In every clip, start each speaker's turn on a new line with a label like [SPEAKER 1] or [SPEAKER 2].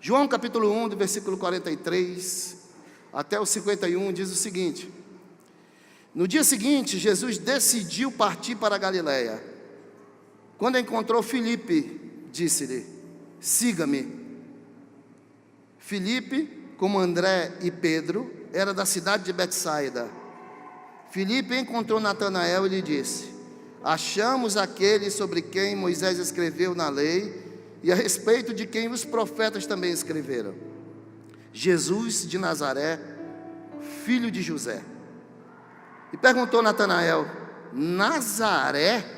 [SPEAKER 1] João capítulo 1, do versículo 43 até o 51, diz o seguinte: no dia seguinte, Jesus decidiu partir para a Galiléia. Quando encontrou Filipe, disse-lhe: siga-me. Filipe, como André e Pedro, era da cidade de Betsaida. Filipe encontrou Natanael e lhe disse: achamos aquele sobre quem Moisés escreveu na lei e a respeito de quem os profetas também escreveram, Jesus de Nazaré, filho de José. E perguntou Natanael: Nazaré?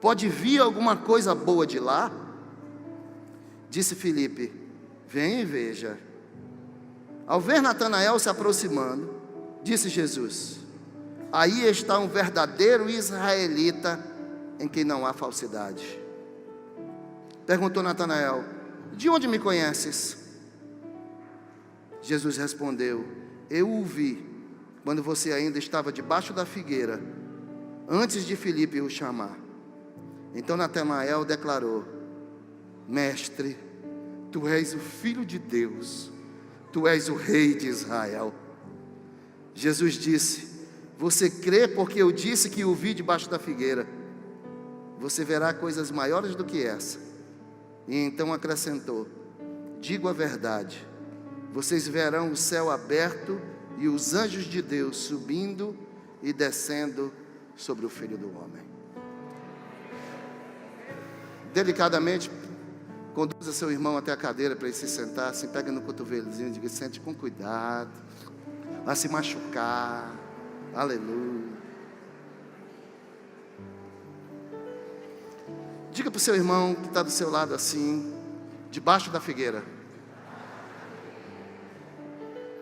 [SPEAKER 1] Pode vir alguma coisa boa de lá? Disse Filipe: vem e veja. Ao ver Natanael se aproximando, disse Jesus: aí está um verdadeiro israelita, em quem não há falsidade. Perguntou Natanael: de onde me conheces? Jesus respondeu: eu o vi quando você ainda estava debaixo da figueira, antes de Filipe o chamar. Então Natanael declarou: mestre, tu és o Filho de Deus, tu és o Rei de Israel. Jesus disse: você crê porque eu disse que o vi debaixo da figueira? Você verá coisas maiores do que essa. E então acrescentou: digo a verdade, vocês verão o céu aberto e os anjos de Deus subindo e descendo sobre o Filho do Homem. Delicadamente, conduza seu irmão até a cadeira para ele se sentar, se pega no cotovelozinho e diga: sente com cuidado, vai se machucar. Aleluia. Diga para o seu irmão que está do seu lado assim, debaixo da figueira.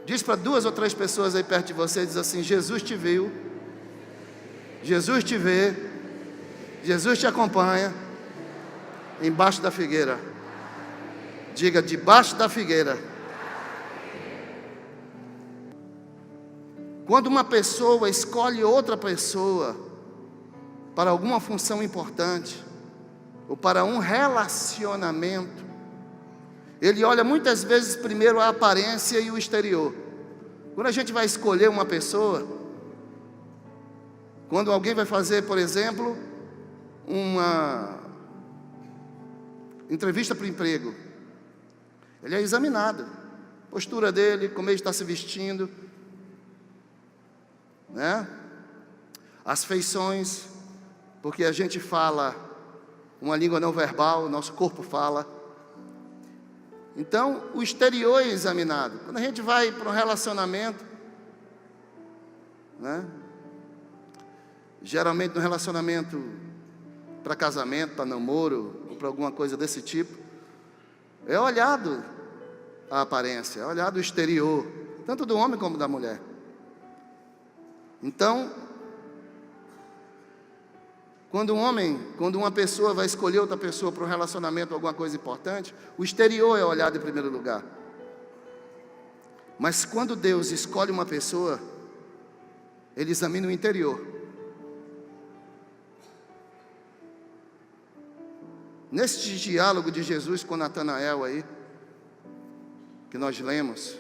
[SPEAKER 1] Diz para 2 ou 3 pessoas aí perto de você, diz assim: Jesus te viu, Jesus te vê, Jesus te acompanha, embaixo da figueira. Diga: debaixo da figueira. Quando uma pessoa escolhe outra pessoa para alguma função importante, ou para um relacionamento, ele olha muitas vezes primeiro a aparência e o exterior. Quando a gente vai escolher uma pessoa, quando alguém vai fazer, por exemplo, uma entrevista para o emprego, ele é examinado, a postura dele, como ele está se vestindo, né? As feições, porque a gente fala uma língua não verbal, nosso corpo fala. Então, o exterior é examinado. Quando a gente vai para um relacionamento, né? Geralmente no relacionamento para casamento, para namoro, ou para alguma coisa desse tipo, é olhado a aparência, é olhado o exterior, tanto do homem como da mulher. Então, quando uma pessoa vai escolher outra pessoa para um relacionamento, alguma coisa importante, o exterior é olhado em primeiro lugar. Mas quando Deus escolhe uma pessoa, Ele examina o interior. Neste diálogo de Jesus com Natanael aí, que nós lemos,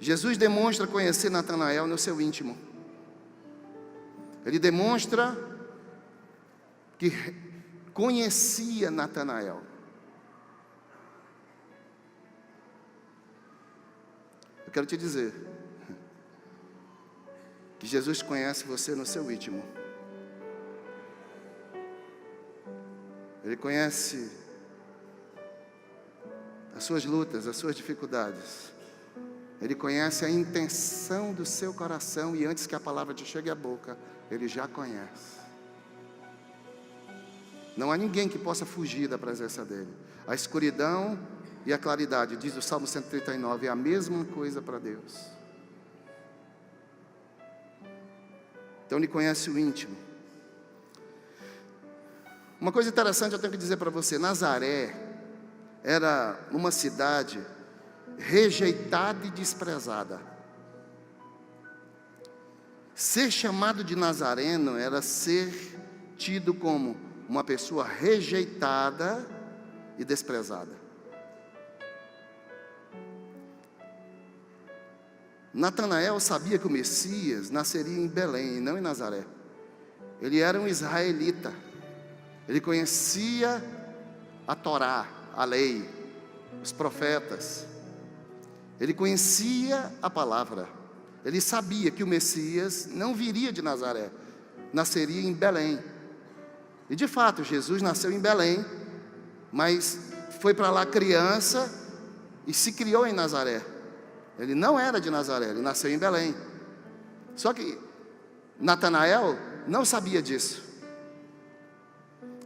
[SPEAKER 1] Jesus demonstra conhecer Natanael no seu íntimo. Ele demonstra que conhecia Natanael. Eu quero te dizer que Jesus conhece você no seu íntimo. Ele conhece as suas lutas, as suas dificuldades. Ele conhece a intenção do seu coração, e antes que a palavra te chegue à boca, Ele já conhece. Não há ninguém que possa fugir da presença dEle. A escuridão e a claridade, diz o Salmo 139, é a mesma coisa para Deus. Então Ele conhece o íntimo. Uma coisa interessante eu tenho que dizer para você: Nazaré era uma cidade rejeitada e desprezada. Ser chamado de nazareno era ser tido como uma pessoa rejeitada e desprezada. Natanael sabia que o Messias nasceria em Belém, e não em Nazaré. Ele era um israelita. Ele conhecia a Torá, a lei, os profetas. Ele conhecia a palavra. Ele sabia que o Messias não viria de Nazaré, nasceria em Belém. E de fato, Jesus nasceu em Belém, mas foi para lá criança e se criou em Nazaré. Ele não era de Nazaré, ele nasceu em Belém. Só que Natanael não sabia disso.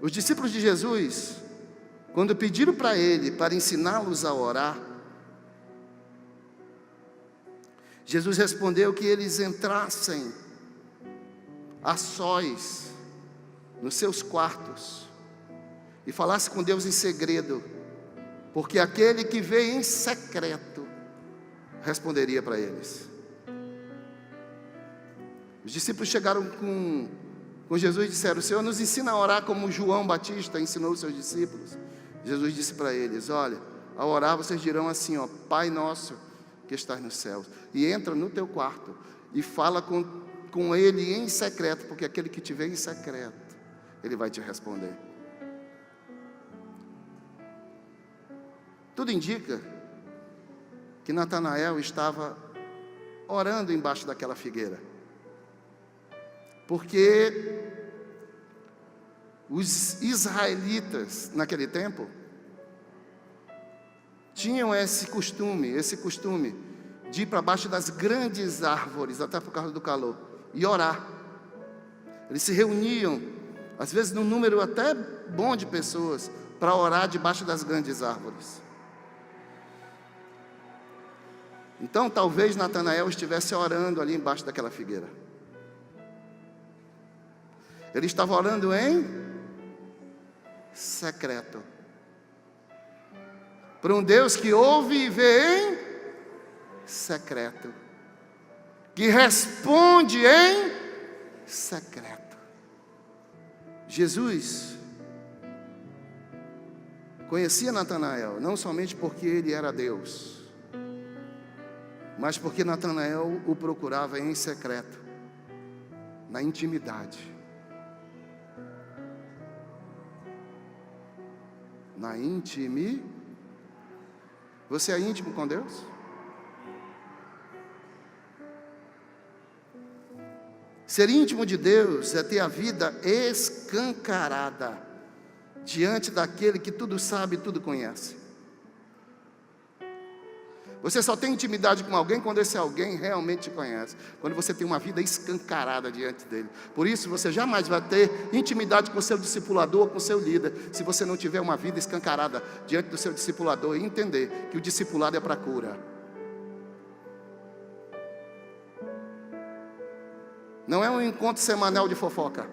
[SPEAKER 1] Os discípulos de Jesus, quando pediram para ele para ensiná-los a orar, Jesus respondeu que eles entrassem a sós nos seus quartos e falassem com Deus em segredo, porque aquele que vê em secreto responderia para eles. Os discípulos chegaram com Jesus e disseram: Senhor, nos ensina a orar como João Batista ensinou os seus discípulos. Jesus disse para eles: olha, ao orar vocês dirão assim, ó: Pai nosso que estás nos céus, e entra no teu quarto e fala com ele em secreto, porque aquele que te vê em secreto, ele vai te responder. Tudo indica que Natanael estava orando embaixo daquela figueira, porque os israelitas naquele tempo tinham esse costume de ir para baixo das grandes árvores, até por causa do calor, e orar. Eles se reuniam, às vezes num número até bom de pessoas, para orar debaixo das grandes árvores. Então talvez Natanael estivesse orando ali embaixo daquela figueira. Ele estava orando em secreto, para um Deus que ouve e vê em secreto, que responde em secreto. Jesus conhecia Natanael, não somente porque ele era Deus, mas porque Natanael o procurava em secreto, na intimidade. Na intimidade. Você é íntimo com Deus? Ser íntimo de Deus é ter a vida escancarada diante daquele que tudo sabe e tudo conhece. Você só tem intimidade com alguém quando esse alguém realmente te conhece, quando você tem uma vida escancarada diante dele. Por isso você jamais vai ter intimidade com o seu discipulador ou com o seu líder, se você não tiver uma vida escancarada diante do seu discipulador e entender que o discipulado é para cura. Não é um encontro semanal de fofoca,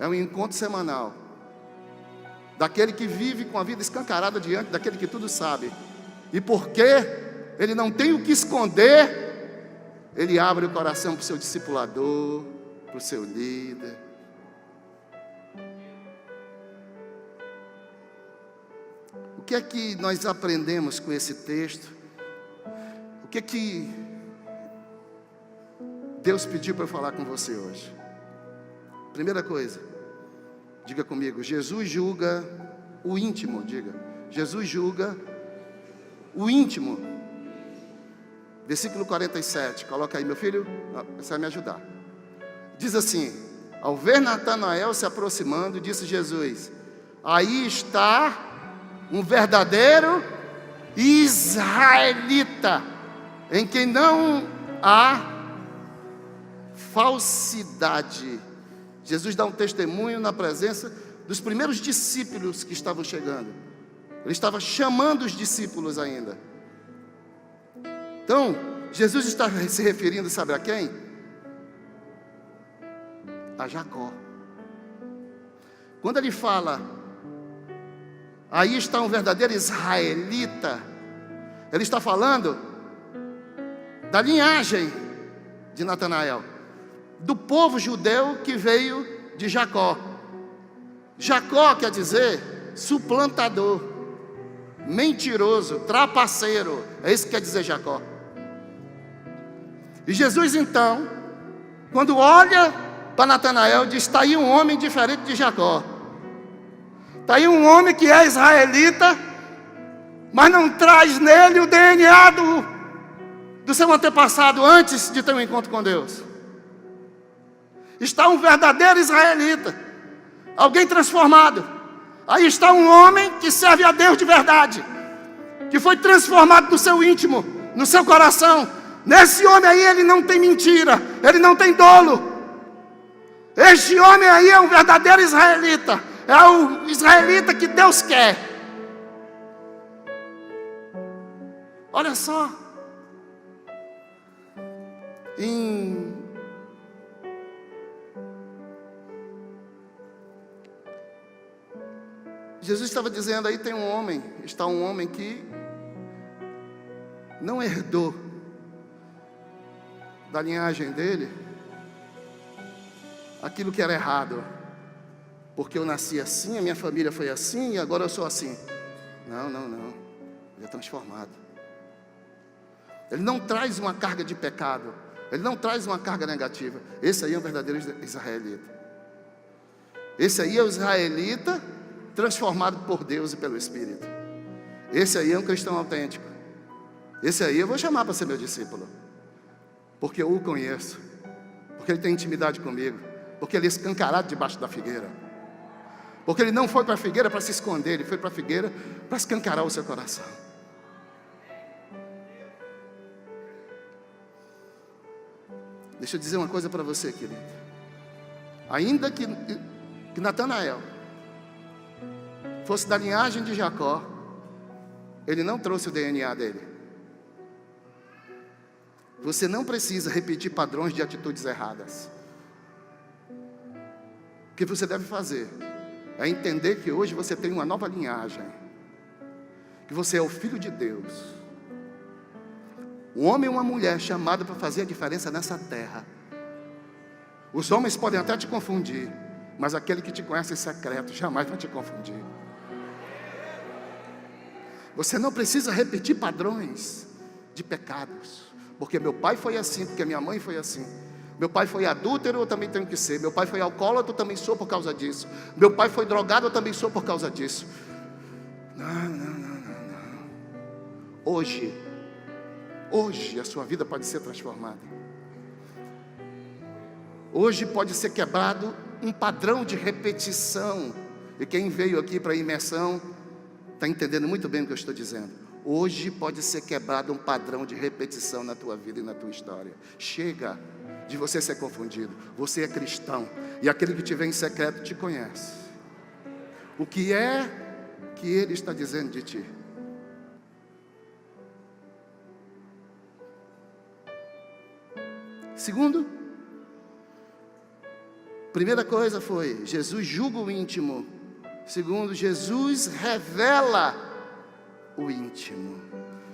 [SPEAKER 1] é um encontro semanal daquele que vive com a vida escancarada diante daquele que tudo sabe. E porque ele não tem o que esconder, ele abre o coração para o seu discipulador, para o seu líder. O que é que nós aprendemos com esse texto? O que é que Deus pediu para eu falar com você hoje? Primeira coisa, diga comigo: Jesus julga o íntimo. Diga: Jesus julga o íntimo. Versículo 47, coloca aí, meu filho, você vai me ajudar. Diz assim: ao ver Natanael se aproximando, disse Jesus: aí está um verdadeiro israelita, em quem não há falsidade. Jesus dá um testemunho na presença dos primeiros discípulos que estavam chegando. Ele estava chamando os discípulos ainda. Então, Jesus está se referindo, sabe a quem? A Jacó. Quando ele fala, aí está um verdadeiro israelita, ele está falando da linhagem de Natanael, do povo judeu que veio de Jacó. Jacó quer dizer suplantador, mentiroso, trapaceiro. É isso que quer dizer Jacó. E Jesus então, quando olha para Natanael, diz: está aí um homem diferente de Jacó. Está aí um homem que é israelita, mas não traz nele o DNA do seu antepassado antes de ter um encontro com Deus. Está um verdadeiro israelita, alguém transformado. Aí está um homem que serve a Deus de verdade, que foi transformado no seu íntimo, no seu coração. Nesse homem aí ele não tem mentira, ele não tem dolo. Este homem aí é um verdadeiro israelita, é o israelita que Deus quer. Olha só, Jesus estava dizendo: aí tem um homem, está um homem que não herdou da linhagem dele aquilo que era errado, porque eu nasci assim, a minha família foi assim e agora eu sou assim. Não, ele é transformado. Ele não traz uma carga de pecado, ele não traz uma carga negativa. Esse aí é um verdadeiro israelita. Esse aí é o israelita transformado por Deus e pelo Espírito. Esse aí é um cristão autêntico. Esse aí eu vou chamar para ser meu discípulo, porque eu o conheço, porque ele tem intimidade comigo, porque ele é escancarado debaixo da figueira, porque ele não foi para a figueira para se esconder, ele foi para a figueira para escancarar o seu coração. Deixa eu dizer uma coisa para você, querido. Ainda que Natanael fosse da linhagem de Jacó, ele não trouxe o DNA dele. Você não precisa repetir padrões de atitudes erradas. O que você deve fazer é entender que hoje você tem uma nova linhagem, que você é o filho de Deus, um homem e uma mulher chamado para fazer a diferença nessa terra. Os homens podem até te confundir, mas aquele que te conhece em secreto jamais vai te confundir. Você não precisa repetir padrões de pecados, porque meu pai foi assim, porque minha mãe foi assim. Meu pai foi adúltero, eu também tenho que ser. Meu pai foi alcoólatra, eu também sou por causa disso. Meu pai foi drogado, eu também sou por causa disso. Não. Hoje a sua vida pode ser transformada. Hoje pode ser quebrado um padrão de repetição. E quem veio aqui para a imersão está entendendo muito bem o que eu estou dizendo. Hoje pode ser quebrado um padrão de repetição na tua vida e na tua história. Chega de você ser confundido. Você é cristão, e aquele que te vê em secreto te conhece. O que é que ele está dizendo de ti? Segundo, primeira coisa foi: Jesus julga o íntimo. Segundo, Jesus revela o íntimo.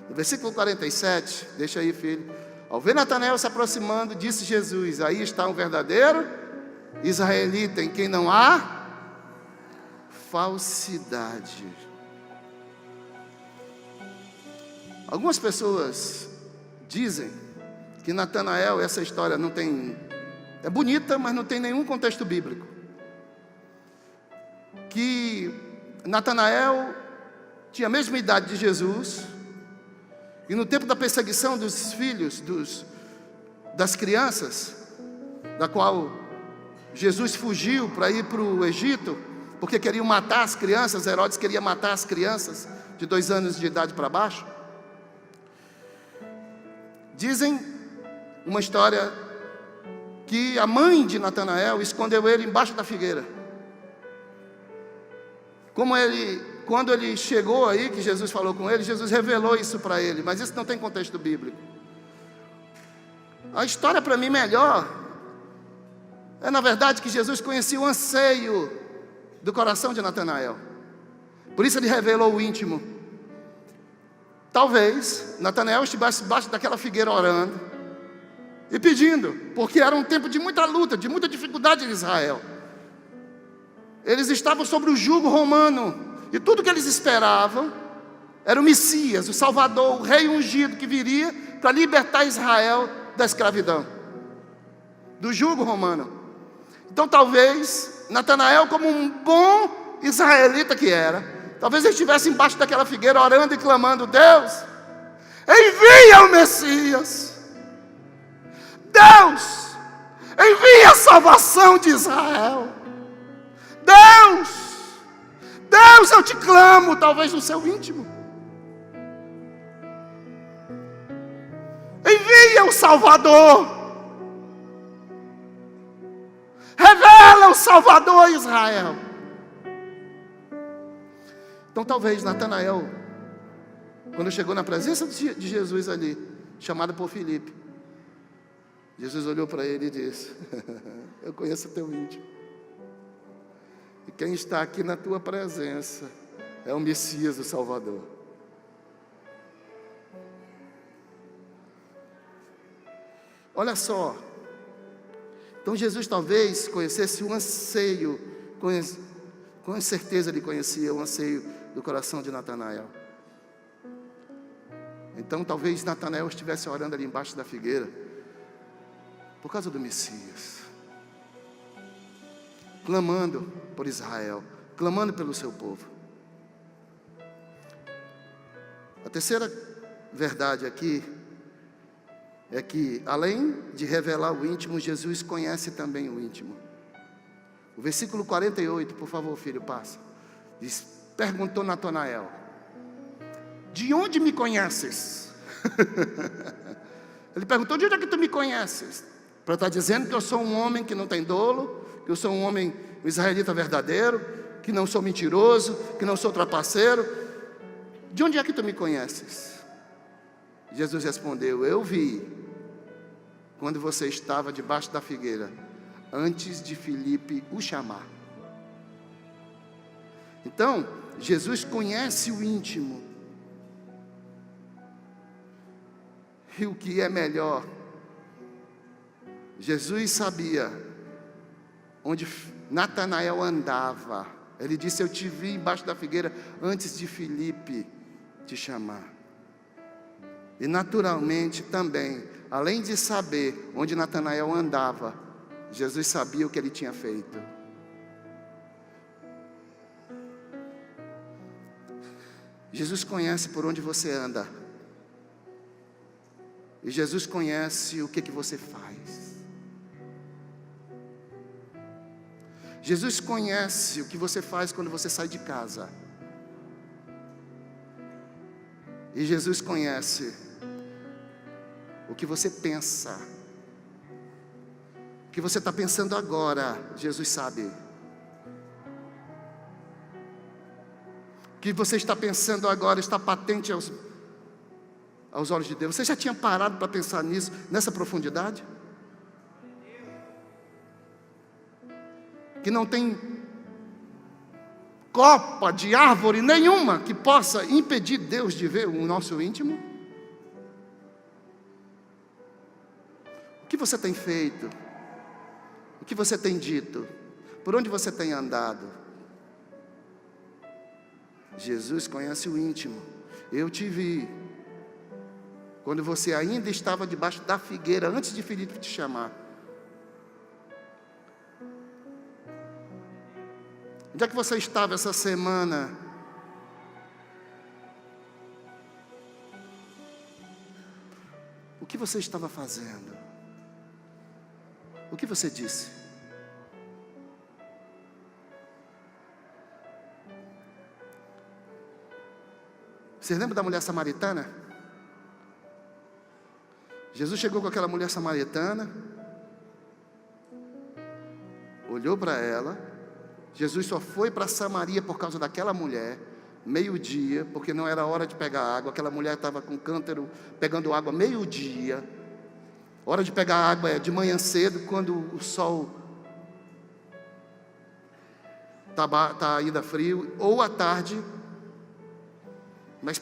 [SPEAKER 1] No versículo 47, deixa aí, filho. Ao ver Natanael se aproximando, disse Jesus: aí está um verdadeiro israelita, em quem não há falsidade. Algumas pessoas dizem que Natanael, essa história não tem, é bonita, mas não tem nenhum contexto bíblico. Que Natanael tinha a mesma idade de Jesus, e no tempo da perseguição dos filhos, das crianças, da qual Jesus fugiu para ir para o Egito, porque queriam matar as crianças. Herodes queria matar as crianças de 2 anos de idade para baixo. Dizem uma história que a mãe de Natanael escondeu ele embaixo da figueira. Quando ele chegou aí, que Jesus falou com ele, Jesus revelou isso para ele, mas isso não tem contexto bíblico. A história para mim melhor é, na verdade, que Jesus conhecia o anseio do coração de Natanael. Por isso ele revelou o íntimo. Talvez Natanael estivesse debaixo daquela figueira orando e pedindo, porque era um tempo de muita luta, de muita dificuldade em Israel. Eles estavam sobre o jugo romano, e tudo que eles esperavam era o Messias, o Salvador, o Rei ungido que viria para libertar Israel da escravidão, do jugo romano. Então talvez Natanael, como um bom israelita que era, talvez ele estivesse embaixo daquela figueira orando e clamando: Deus, envia o Messias. Deus, envia a salvação de Israel. Deus, eu te clamo, talvez no seu íntimo. Envia o Salvador. Revela o Salvador a Israel. Então talvez Natanael, quando chegou na presença de Jesus ali, chamado por Filipe, Jesus olhou para ele e disse: eu conheço o teu íntimo. E quem está aqui na tua presença é o Messias, o Salvador. Olha só. Então Jesus talvez conhecesse o anseio, com certeza ele conhecia o anseio do coração de Natanael. Então talvez Natanael estivesse orando ali embaixo da figueira por causa do Messias, clamando por Israel, clamando pelo seu povo. A terceira verdade aqui é que, além de revelar o íntimo, Jesus conhece também o íntimo. O versículo 48, por favor, filho, passa. Diz: perguntou Natanael: de onde me conheces? Ele perguntou: de onde é que tu me conheces? Para estar dizendo que eu sou um homem que não tem dolo, que eu sou um homem, um israelita verdadeiro, que não sou mentiroso, que não sou trapaceiro. De onde é que tu me conheces? Jesus respondeu: eu vi quando você estava debaixo da figueira, antes de Filipe o chamar. Então, Jesus conhece o íntimo. E o que é melhor, Jesus sabia onde Natanael andava. Ele disse: eu te vi embaixo da figueira antes de Filipe te chamar. E naturalmente também, além de saber onde Natanael andava, Jesus sabia o que ele tinha feito. Jesus conhece por onde você anda. E Jesus conhece o que você faz. Jesus conhece o que você faz quando você sai de casa. E Jesus conhece o que você pensa. O que você está pensando agora, Jesus sabe. O que você está pensando agora está patente aos olhos de Deus. Você já tinha parado para pensar nisso, nessa profundidade? Que não tem copa de árvore nenhuma que possa impedir Deus de ver o nosso íntimo? O que você tem feito? O que você tem dito? Por onde você tem andado? Jesus conhece o íntimo. Eu te vi quando você ainda estava debaixo da figueira, antes de Filipe te chamar. Onde é que você estava essa semana? O que você estava fazendo? O que você disse? Vocês lembram da mulher samaritana? Jesus chegou com aquela mulher samaritana, olhou para ela. Jesus só foi para Samaria por causa daquela mulher, meio-dia, porque não era hora de pegar água. Aquela mulher estava com um cântaro pegando água meio-dia. Hora de pegar água é de manhã cedo, quando o sol está ainda frio, ou à tarde. Mas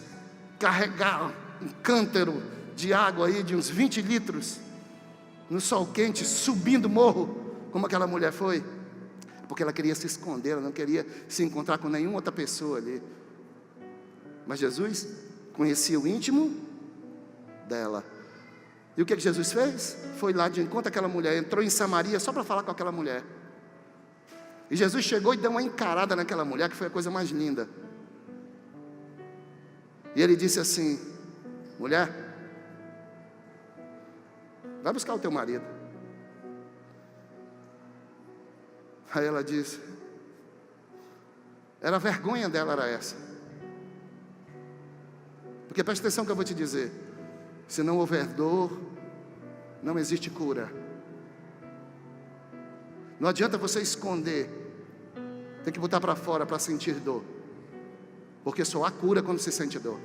[SPEAKER 1] carregar um cântaro de água aí de uns 20 litros, no sol quente, subindo morro, como aquela mulher foi, porque ela queria se esconder, ela não queria se encontrar com nenhuma outra pessoa ali. Mas Jesus conhecia o íntimo dela. E o que Jesus fez? Foi lá de encontro àquela mulher, entrou em Samaria só para falar com aquela mulher. E Jesus chegou e deu uma encarada naquela mulher, que foi a coisa mais linda. E ele disse assim: mulher, vai buscar o teu marido. Aí ela disse, era a vergonha dela, era essa. Porque presta atenção que eu vou te dizer: se não houver dor, não existe cura. Não adianta você esconder, tem que botar para fora para sentir dor, porque só há cura quando se sente dor.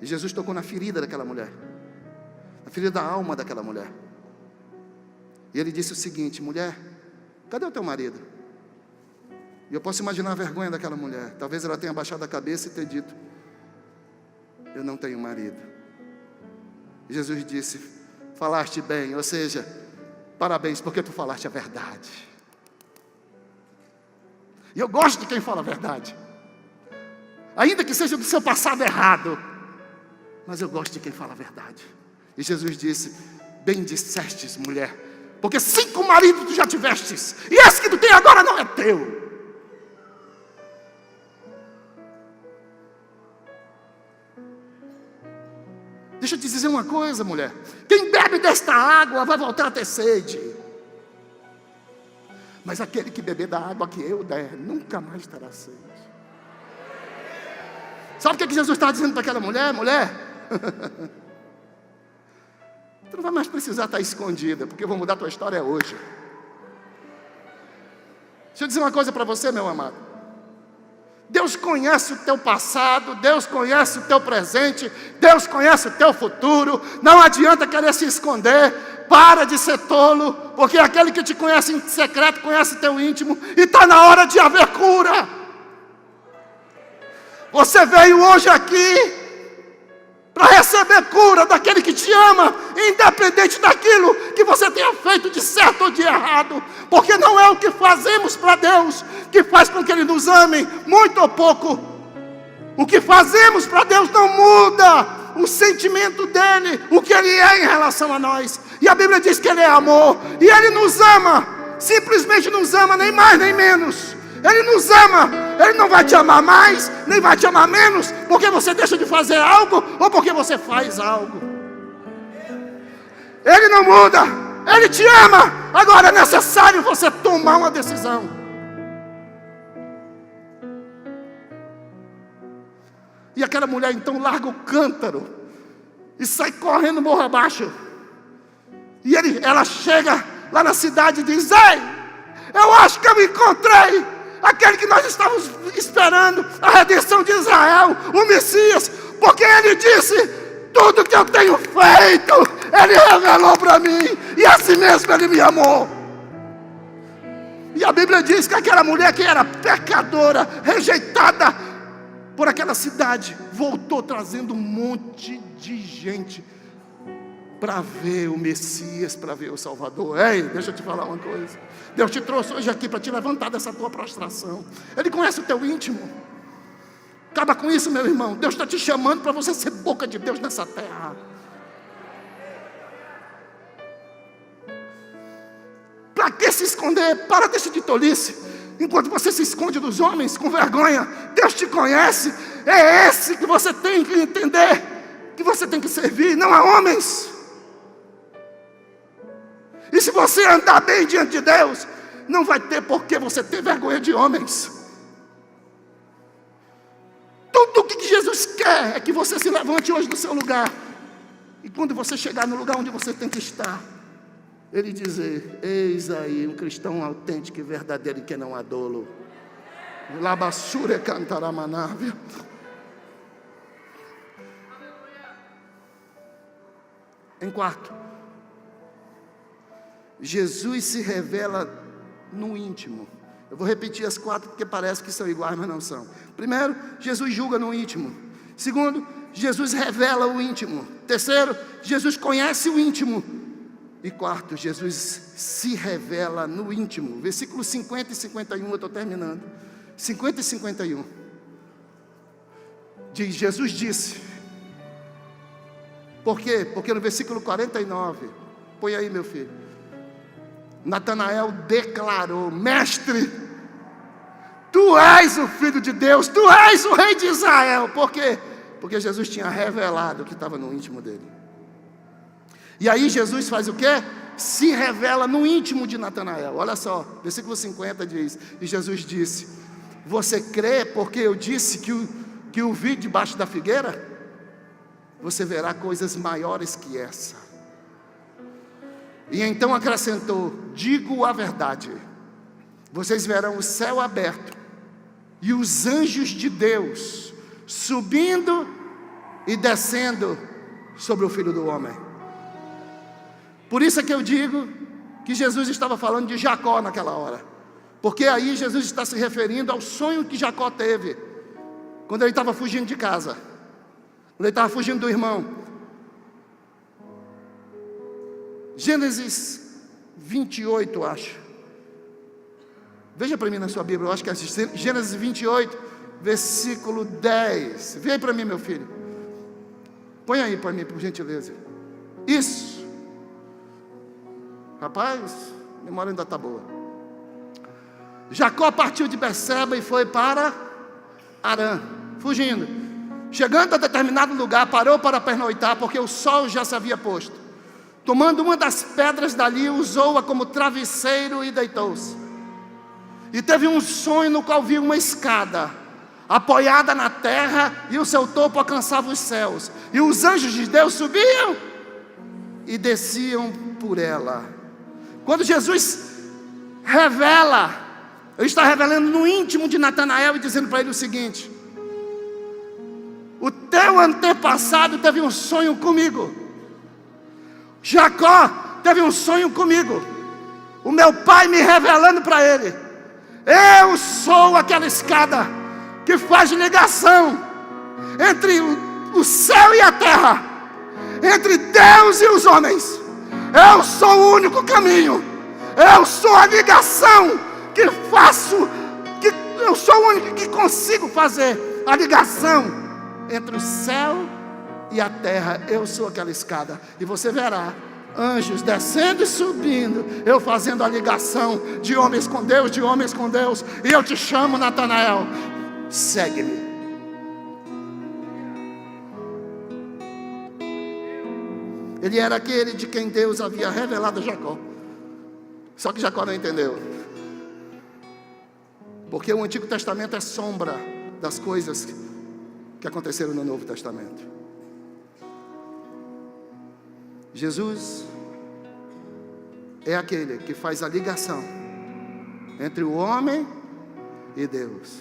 [SPEAKER 1] E Jesus tocou na ferida daquela mulher, na ferida da alma daquela mulher. E ele disse o seguinte: mulher, cadê o teu marido? E eu posso imaginar a vergonha daquela mulher. Talvez ela tenha baixado a cabeça e ter dito: eu não tenho marido. E Jesus disse: falaste bem, ou seja, parabéns, porque tu falaste a verdade. E eu gosto de quem fala a verdade, ainda que seja do seu passado errado, mas eu gosto de quem fala a verdade. E Jesus disse: bem dissestes, mulher, porque 5 maridos tu já tivestes, e esse que tu tem agora não é teu. Deixa eu te dizer uma coisa, mulher: quem bebe desta água vai voltar a ter sede, mas aquele que beber da água que eu der nunca mais terá sede. Sabe o que Jesus está dizendo para aquela mulher? Mulher, tu não vai mais precisar estar escondida, porque eu vou mudar a tua história hoje. Deixa eu dizer uma coisa para você, meu amado: Deus conhece o teu passado, Deus conhece o teu presente, Deus conhece o teu futuro. Não adianta querer se esconder. Para de ser tolo, porque aquele que te conhece em secreto conhece o teu íntimo, e está na hora de haver cura. Você veio hoje aqui para receber cura daquele que te ama, independente daquilo que você tenha feito de certo ou de errado, porque não é o que fazemos para Deus que faz com que Ele nos ame, muito ou pouco. O que fazemos para Deus não muda o sentimento dEle, o que Ele é em relação a nós. E a Bíblia diz que Ele é amor, e Ele nos ama, simplesmente nos ama, nem mais nem menos. Ele nos ama. Ele não vai te amar mais, nem vai te amar menos, porque você deixa de fazer algo, ou porque você faz algo. Ele não muda, Ele te ama. Agora é necessário você tomar uma decisão. E aquela mulher então larga o cântaro e sai correndo morro abaixo. E ela chega lá na cidade e diz: ei, eu acho que eu encontrei aquele que nós estávamos esperando, a redenção de Israel, o Messias, porque ele disse: tudo que eu tenho feito, ele revelou para mim, e assim mesmo ele me amou. E a Bíblia diz que aquela mulher que era pecadora, rejeitada por aquela cidade, voltou trazendo um monte de gente para ver o Messias, para ver o Salvador. Ei, deixa eu te falar uma coisa: Deus te trouxe hoje aqui para te levantar dessa tua prostração. Ele conhece o teu íntimo. Acaba com isso, meu irmão. Deus está te chamando para você ser boca de Deus nessa terra. Para que se esconder? Para desse de tolice. Enquanto você se esconde dos homens com vergonha, Deus te conhece. É esse que você tem que entender, que você tem que servir, não a homens. E se você andar bem diante de Deus, não vai ter por que você ter vergonha de homens. Tudo o que Jesus quer é que você se levante hoje do seu lugar, e quando você chegar no lugar onde você tem que estar, Ele dizer: eis aí um cristão autêntico e verdadeiro, que não há dolo. Labassure cantaramanável. Em quarto, Jesus se revela no íntimo. Eu vou repetir as 4 porque parece que são iguais, mas não são. Primeiro, Jesus julga no íntimo. Segundo, Jesus revela o íntimo. Terceiro, Jesus conhece o íntimo. E quarto, Jesus se revela no íntimo. Versículos 50 e 51, eu estou terminando. 50 e 51. Jesus disse: Por quê? Porque no versículo 49, põe aí, meu filho, Natanael declarou: mestre, tu és o Filho de Deus, tu és o Rei de Israel. Por quê? Porque Jesus tinha revelado o que estava no íntimo dele. E aí Jesus faz o quê? Se revela no íntimo de Natanael. Olha só, versículo 50 diz: e Jesus disse: você crê porque eu disse que o vi debaixo da figueira? Você verá coisas maiores que essa. E então acrescentou: digo a verdade, vocês verão o céu aberto e os anjos de Deus subindo e descendo sobre o Filho do Homem. Por isso é que eu digo que Jesus estava falando de Jacó naquela hora, porque aí Jesus está se referindo ao sonho que Jacó teve quando ele estava fugindo de casa, quando ele estava fugindo do irmão. Gênesis 28, acho. Veja para mim na sua Bíblia, eu acho que é Gênesis 28, versículo 10. Vê aí para mim, meu filho. Põe aí para mim, por gentileza. Isso. Rapaz, a memória ainda está boa. Jacó partiu de Berseba e foi para Harã, fugindo. Chegando a determinado lugar, parou para pernoitar, porque o sol já se havia posto. Tomando uma das pedras dali, usou-a como travesseiro e deitou-se. E teve um sonho no qual viu uma escada apoiada na terra, e o seu topo alcançava os céus, e os anjos de Deus subiam e desciam por ela. Quando Jesus revela, ele está revelando no íntimo de Natanael e dizendo para ele o seguinte: o teu antepassado teve um sonho comigo. Jacó teve um sonho comigo. O meu pai me revelando para ele: eu sou aquela escada que faz ligação entre o céu e a terra, entre Deus e os homens. Eu sou o único caminho. Eu sou a ligação que faço, eu sou o único que consigo fazer a ligação entre o céu e a terra. Eu sou aquela escada. E você verá anjos descendo e subindo, eu fazendo a ligação de homens com Deus, de homens com Deus. E eu te chamo, Natanael, segue-me. Ele era aquele de quem Deus havia revelado a Jacó. Só que Jacó não entendeu, porque o Antigo Testamento é sombra das coisas que aconteceram no Novo Testamento. Jesus é aquele que faz a ligação entre o homem e Deus,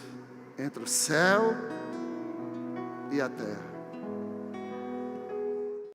[SPEAKER 1] entre o céu e a terra.